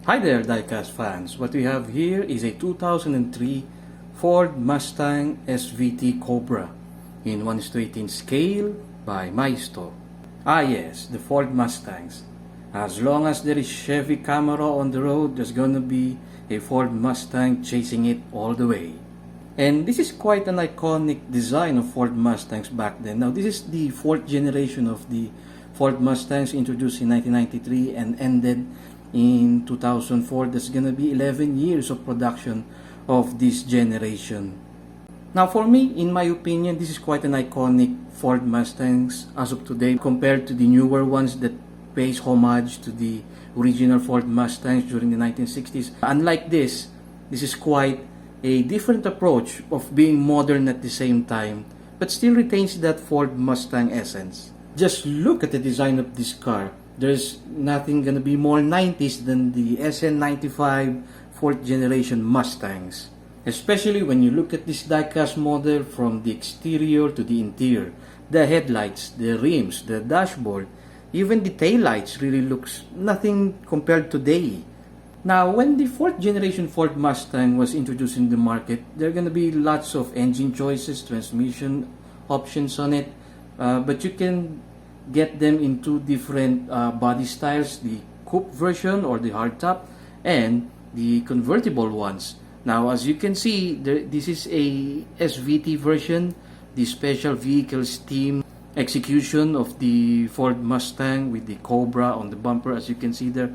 Hi there diecast fans, what we have here is a 2003 Ford Mustang SVT Cobra in 1:18 scale by Maisto. Ah yes, the Ford Mustangs. As long as there is Chevy Camaro on the road, there's gonna be a Ford Mustang chasing it all the way. And this is quite an iconic design of Ford Mustangs back then. Now this is the fourth generation of the Ford Mustangs introduced in 1993 and ended in 2004. There's gonna be 11 years of production of this generation. Now for me, in my opinion, this is quite an iconic Ford Mustangs as of today compared to the newer ones that pays homage to the original Ford Mustangs during the 1960s. Unlike this is quite a different approach of being modern at the same time, but still retains that Ford Mustang essence. Just look at the design of this car. There's nothing gonna be more 90s than the SN95 4th generation Mustangs. Especially when you look at this diecast model from the exterior to the interior. The headlights, the rims, the dashboard, even the taillights really looks nothing compared to today. Now, when the 4th generation Ford Mustang was introduced in the market, there are gonna be lots of engine choices, transmission options on it, but you can get them in two different body styles, the coupe version or the hardtop and the convertible ones. Now as you can see, this is a SVT version, the special vehicles team execution of the Ford Mustang with the Cobra on the bumper, as you can see there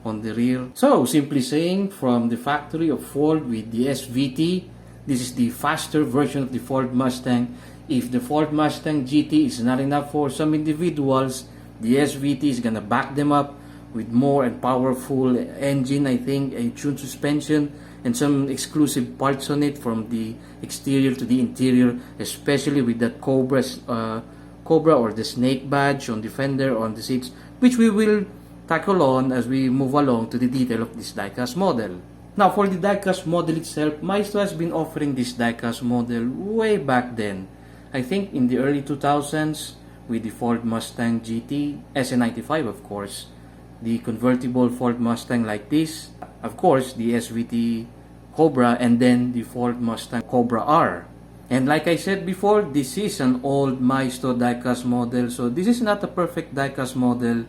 on the rear. So simply saying, from the factory of Ford with the SVT, this is the faster version of the Ford Mustang. If the Ford Mustang GT is not enough for some individuals, the SVT is gonna back them up with more and powerful engine, I think, a tuned suspension, and some exclusive parts on it from the exterior to the interior, especially with that Cobra or the snake badge on the fender, on the seats, which we will tackle on as we move along to the detail of this diecast model. Now for the diecast model itself, Maisto has been offering this diecast model way back then. I think in the early 2000s with the Ford Mustang GT, SN95 of course, the convertible Ford Mustang like this, of course the SVT Cobra, and then the Ford Mustang Cobra R. And like I said before, this is an old Maisto diecast model, so this is not a perfect diecast model,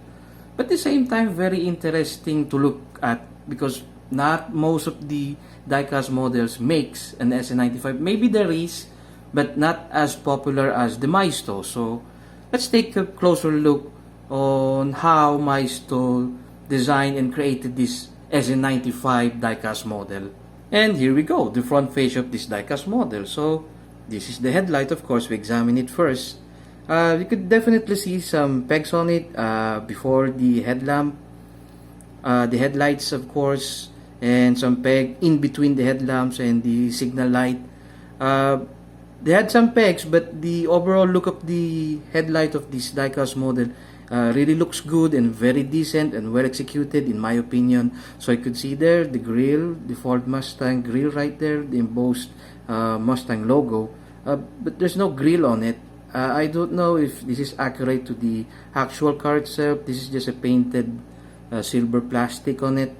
but at the same time very interesting to look at because not most of the diecast models makes an SN95. Maybe there is, but not as popular as the Maisto. So let's take a closer look on how Maisto designed and created this SN95 diecast model. And here we go, the front face of this diecast model. So this is the headlight, of course. We examine it first. You could definitely see some pegs on it before the headlamp, the headlights of course, and some peg in between the headlamps and the signal light. They had some pegs, but the overall look of the headlight of this diecast model really looks good and very decent and well executed in my opinion. So I could see there the grille, the Ford Mustang grille right there, the embossed Mustang logo, but there's no grille on it. I don't know if this is accurate to the actual car itself. This is just a painted silver plastic on it.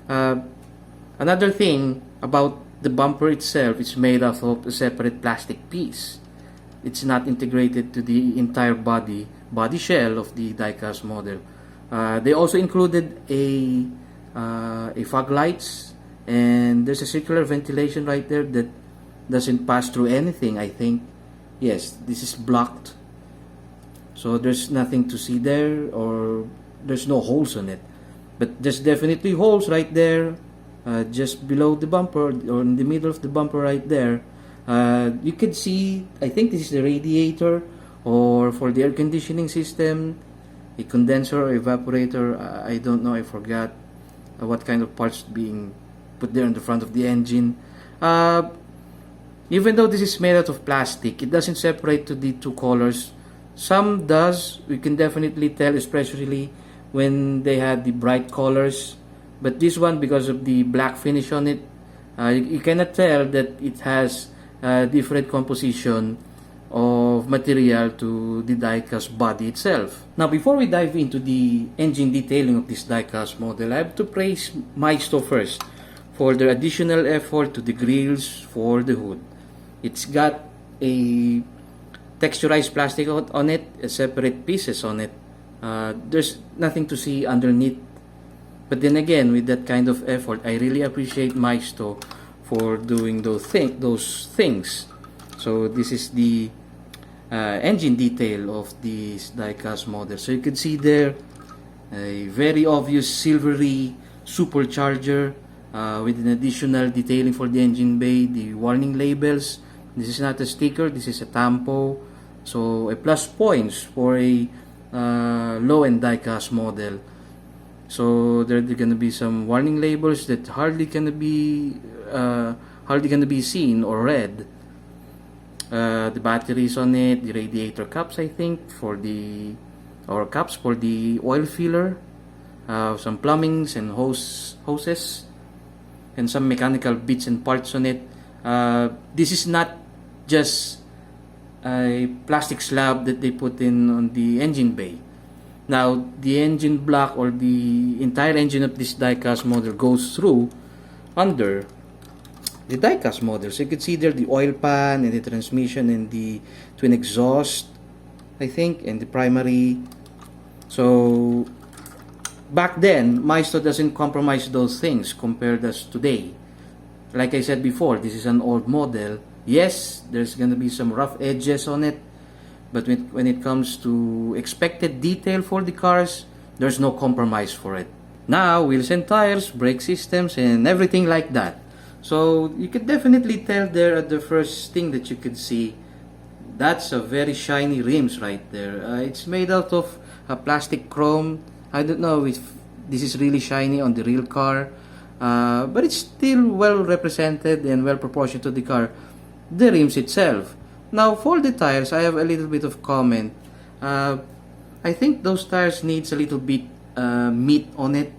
Another thing about the bumper itself, it's made out of a separate plastic piece. It's not integrated to the entire body shell of the diecast model. They also included a fog lights, and there's a circular ventilation right there that doesn't pass through anything, I think. Yes, this is blocked, so there's nothing to see there, or there's no holes on it, but there's definitely holes right there, just below the bumper or in the middle of the bumper right there. You can see, I think this is the radiator or for the air conditioning system, a condenser or evaporator. I don't know, I forgot what kind of parts being put there in the front of the engine. Even though this is made out of plastic, it doesn't separate to the two colors. Some does, we can definitely tell, especially when they had the bright colors, but this one, because of the black finish on it, you cannot tell that it has different composition of material to the diecast body itself. Now, before we dive into the engine detailing of this diecast model, I have to praise Maisto first for their additional effort to the grills for the hood. It's got a texturized plastic on it, separate pieces on it. There's nothing to see underneath. But then again, with that kind of effort, I really appreciate Maisto for doing those things. So this is the engine detail of this diecast model. So you can see there a very obvious silvery supercharger with an additional detailing for the engine bay, the warning labels. This is not a sticker, this is a tampo. So a plus points for a low-end diecast model. So there are gonna be some warning labels that hardly gonna be seen or read. The batteries on it, the radiator caps, I think, for the caps for the oil filler, some plumbings and hoses, and some mechanical bits and parts on it. This is not just a plastic slab that they put in on the engine bay. Now, the engine block or the entire engine of this diecast model goes through under the diecast model. So you can see there the oil pan and the transmission and the twin exhaust, I think, and the primary. So back then, Maisto doesn't compromise those things compared as today. Like I said before, this is an old model. Yes, there's gonna be some rough edges on it, but when it comes to expected detail for the cars, there's no compromise for it. Now, wheels and tires, brake systems, and everything like that. So you could definitely tell there at the first thing that you could see, that's a very shiny rims right there. It's made out of a plastic chrome. I don't know if this is really shiny on the real car, but it's still well represented and well proportioned to the car. The rims itself. Now for the tires, I have a little bit of comment. I think those tires needs a little bit meat on it,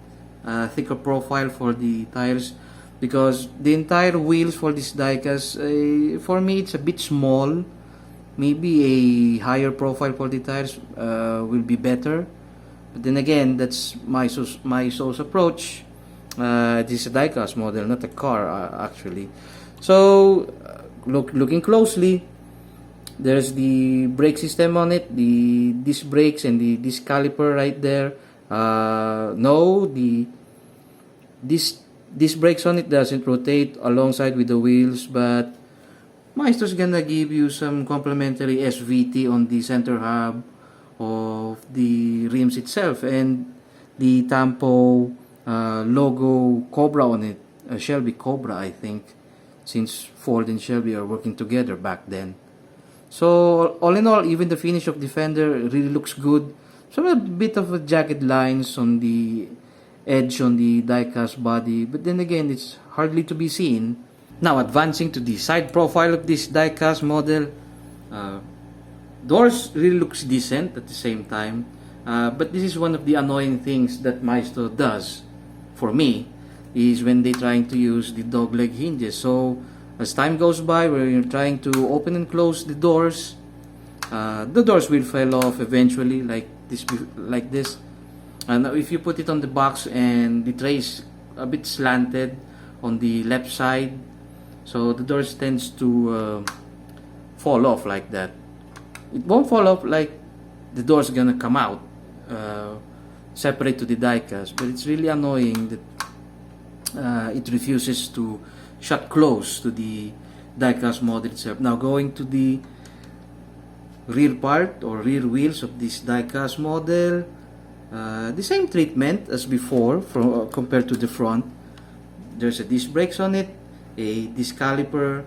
thicker profile for the tires, because the entire wheels for this diecast, for me it's a bit small. Maybe a higher profile for the tires will be better. But then again, that's my source approach. This is a diecast model, not a car actually. So looking closely, there's the brake system on it, the disc brakes and the disc caliper right there. No, the disc brakes on it doesn't rotate alongside with the wheels, but Maisto's gonna give you some complementary SVT on the center hub of the rims itself, and the Tampo logo Cobra on it, Shelby Cobra, I think, since Ford and Shelby are working together back then. So all in all, even the finish of the fender really looks good. Some a bit of a jagged lines on the edge on the diecast body, but then again, it's hardly to be seen. Now advancing to the side profile of this diecast model, doors really looks decent at the same time, but this is one of the annoying things that Maisto does for me, is when they're trying to use the dogleg hinges. So as time goes by, where you're trying to open and close the doors will fall off eventually, like this. And if you put it on the box and the tray is a bit slanted on the left side, so the doors tends to fall off like that. It won't fall off like the door's gonna come out separate to the diecast, but it's really annoying that it refuses to shut close to the diecast model itself. Now going to the rear part or rear wheels of this diecast model, the same treatment as before compared to the front. There's a disc brakes on it, a disc caliper.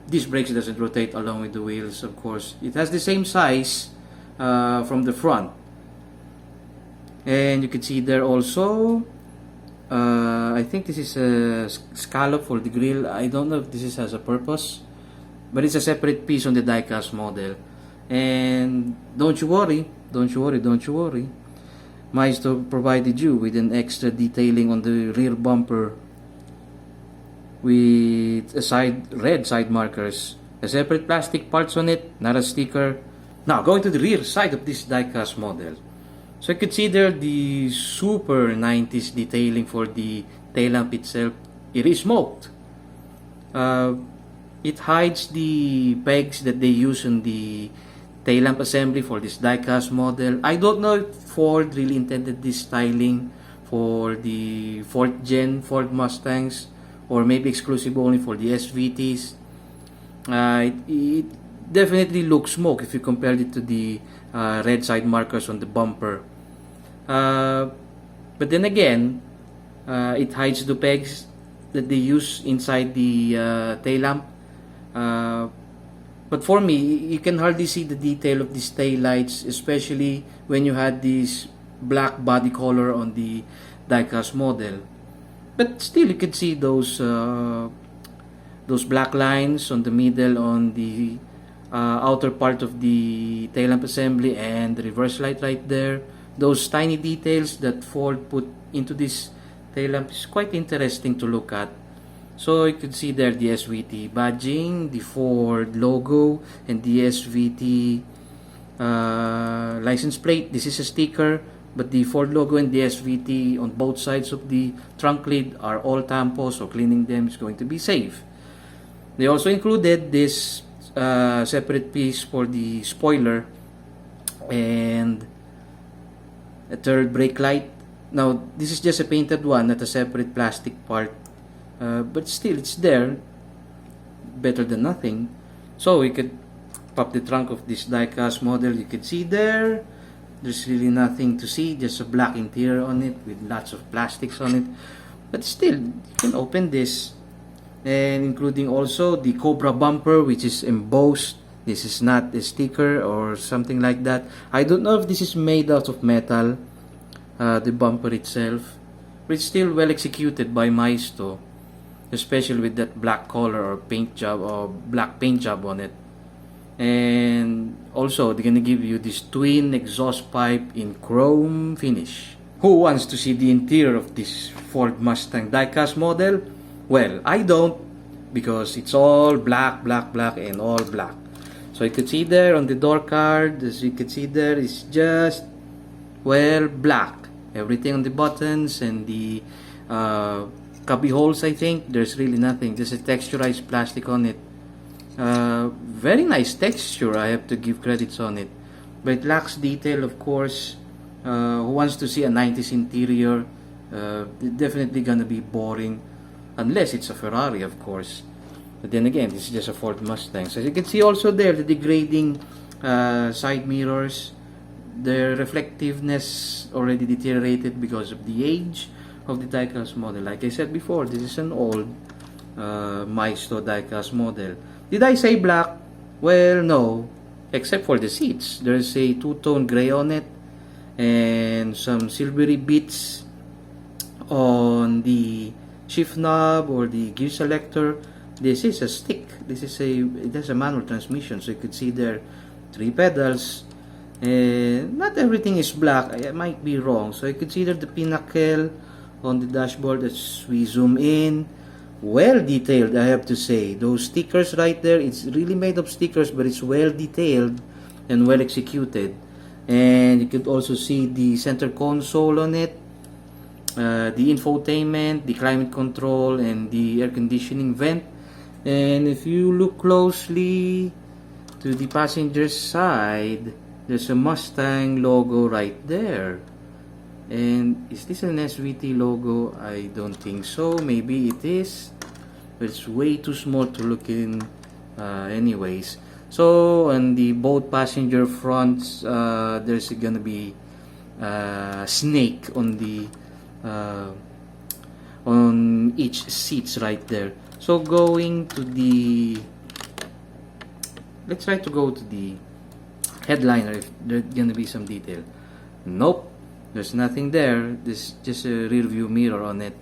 Disc brakes doesn't rotate along with the wheels, of course. It has the same size from the front, and you can see there also, I think this is a scallop for the grill. I don't know if this has a purpose, but it's a separate piece on the diecast model. And don't you worry, Maisto provided you with an extra detailing on the rear bumper with red side markers A separate plastic parts on it, not a sticker. Now, going to the rear side of this diecast model. So you could see there the super 90s detailing for the tail lamp itself. It is smoked. It hides the pegs that they use on the tail lamp assembly for this diecast model. I don't know if Ford really intended this styling for the 4th gen Ford Mustangs, or maybe exclusive only for the SVTs. It definitely looks smoke if you compare it to the red side markers on the bumper. But then again, it hides the pegs that they use inside the tail lamp. But for me, you can hardly see the detail of these tail lights, especially when you had this black body color on the diecast model. But still, you can see those black lines on the middle on the outer part of the tail lamp assembly, and the reverse light right there. Those tiny details that Ford put into this tail lamp is quite interesting to look at. So you can see there the SVT badging, the Ford logo, and the SVT license plate. This is a sticker, but the Ford logo and the SVT on both sides of the trunk lid are all tampo, so cleaning them is going to be safe. They also included this separate piece for the spoiler and a third brake light. Now, this is just a painted one, not a separate plastic part. But still, it's there. Better than nothing. So, we could pop the trunk of this diecast model. You can see there's really nothing to see. Just a black interior on it with lots of plastics on it. But still, you can open this. And including also the Cobra bumper, which is embossed. This is not a sticker or something like that. I don't know if this is made out of metal, the bumper itself. But it's still well executed by Maisto, especially with that black color or paint job or black paint job on it. And also, they're gonna give you this twin exhaust pipe in chrome finish. Who wants to see the interior of this Ford Mustang diecast model? Well, I don't, because it's all black, black, black, and all black. So you could see there on the door card, as you can see there, is just, well, black. Everything on the buttons and the cubby holes, I think, there's really nothing. Just a texturized plastic on it. Very nice texture, I have to give credits on it. But it lacks detail, of course. Who wants to see a 90s interior? Definitely gonna be boring. Unless it's a Ferrari, of course. But then again, this is just a Ford Mustang. So as you can see also there, the degrading side mirrors. Their reflectiveness already deteriorated because of the age of the diecast model. Like I said before, this is an old Maisto diecast model. Did I say black? Well, no. Except for the seats. There's a two-tone gray on it. And some silvery bits on the shift knob or the gear selector. This is a stick. It has a manual transmission, so you could see there 3 pedals. Not everything is black. I might be wrong. So you could see there the pinnacle on the dashboard as we zoom in. Well detailed, I have to say. Those stickers right there, it's really made of stickers, but it's well detailed and well executed. And you could also see the center console on it. The infotainment, the climate control, and the air conditioning vent. And if you look closely to the passenger side, there's a Mustang logo right there. And is this an SVT logo? I don't think so. Maybe it is, but it's way too small to look in anyways. So on the both passenger fronts, there's gonna be snake on the on each seats right there. So going to the, let's try to go to the headliner if there's gonna be some detail. Nope, there's nothing there. There's just a rear view mirror on it.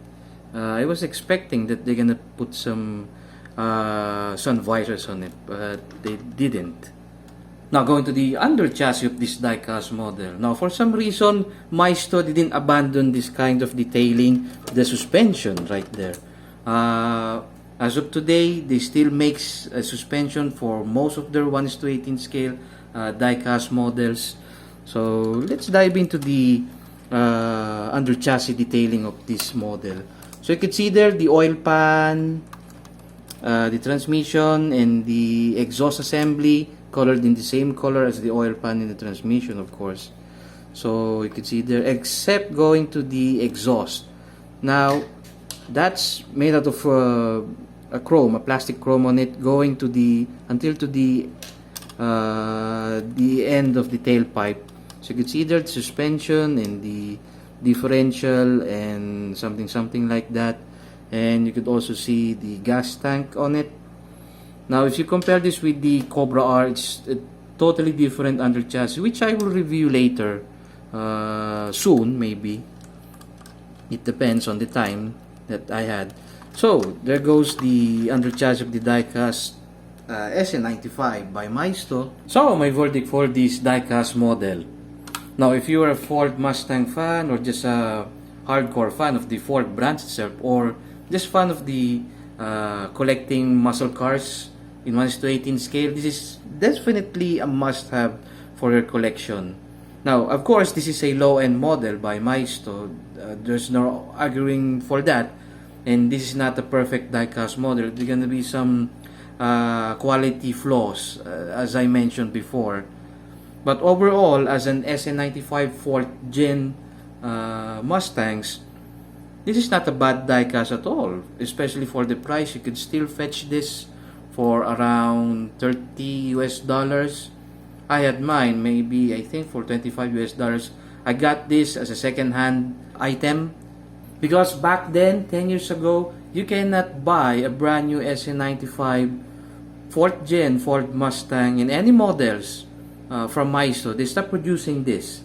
I was expecting that they're gonna put some sun visors on it, but they didn't. Now going to the under chassis of this diecast model. Now for some reason, Maisto didn't abandon this kind of detailing, the suspension right there. As of today, they still makes a suspension for most of their 1:18 scale die-cast models. So let's dive into the under chassis detailing of this model. So you can see there the oil pan, the transmission, and the exhaust assembly colored in the same color as the oil pan and the transmission, of course. So you can see there, except going to the exhaust. Now that's made out of a chrome, a plastic chrome on it, going to the until to the end of the tailpipe. So you can see there the suspension and the differential and something like that, and you could also see the gas tank on it. Now if you compare this with the Cobra R, it's a totally different under chassis, which I will review later, soon maybe. It depends on the time that I had. So there goes the under chassis of the diecast SN95 by Maisto. So my verdict for this diecast model. Now if you are a Ford Mustang fan, or just a hardcore fan of the Ford brand itself, or just fan of the collecting muscle cars in 1:18 scale, this is definitely a must-have for your collection. Now, of course, this is a low-end model by Maisto. There's no arguing for that. And this is not a perfect diecast model. There's gonna be some quality flaws, as I mentioned before. But overall, as an SN95 4th Gen Mustangs, this is not a bad diecast at all. Especially for the price, you could still fetch this for around $30 US. I had mine, maybe I think for $25 US. I got this as a second-hand item because back then, 10 years ago, you cannot buy a brand new SN95 4th Gen Ford Mustang in any models from Maisto. They stopped producing this.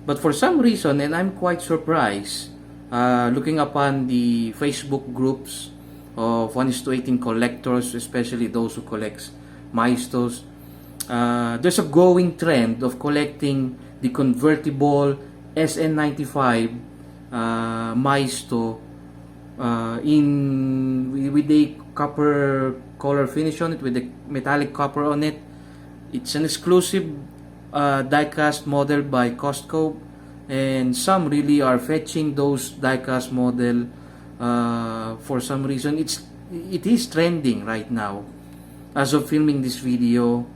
But for some reason, and I'm quite surprised, looking upon the Facebook groups of 1:18 collectors, especially those who collect Maistos, there's a growing trend of collecting the convertible SN95 Maisto with a copper color finish on it, with the metallic copper on it. It's an exclusive diecast model by Costco, and some really are fetching those diecast model for some reason. It is trending right now as of filming this video,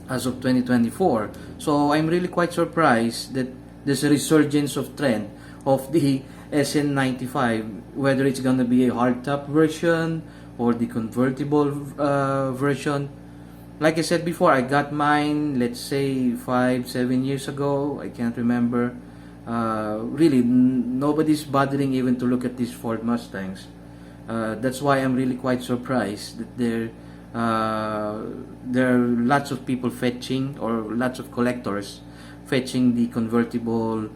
as of 2024. So I'm really quite surprised that there's a resurgence of trend of the SN95, whether it's gonna be a hardtop version or the convertible version. Like I said before, I got mine, let's say 5-7 years ago. I can't remember. Really, nobody's bothering even to look at these Ford Mustangs. That's why I'm really quite surprised that there are lots of people fetching, or lots of collectors fetching the convertible,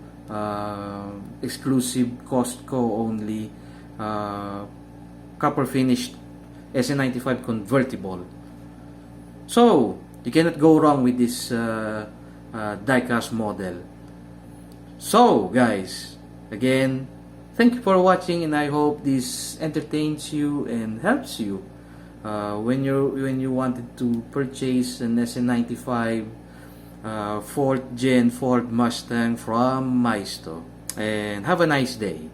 exclusive Costco only, copper finished SN95 convertible. So you cannot go wrong with this diecast model. So guys, again, thank you for watching, and I hope this entertains you and helps you when you wanted to purchase an SN95 4th Gen Ford Mustang from Maisto. And have a nice day.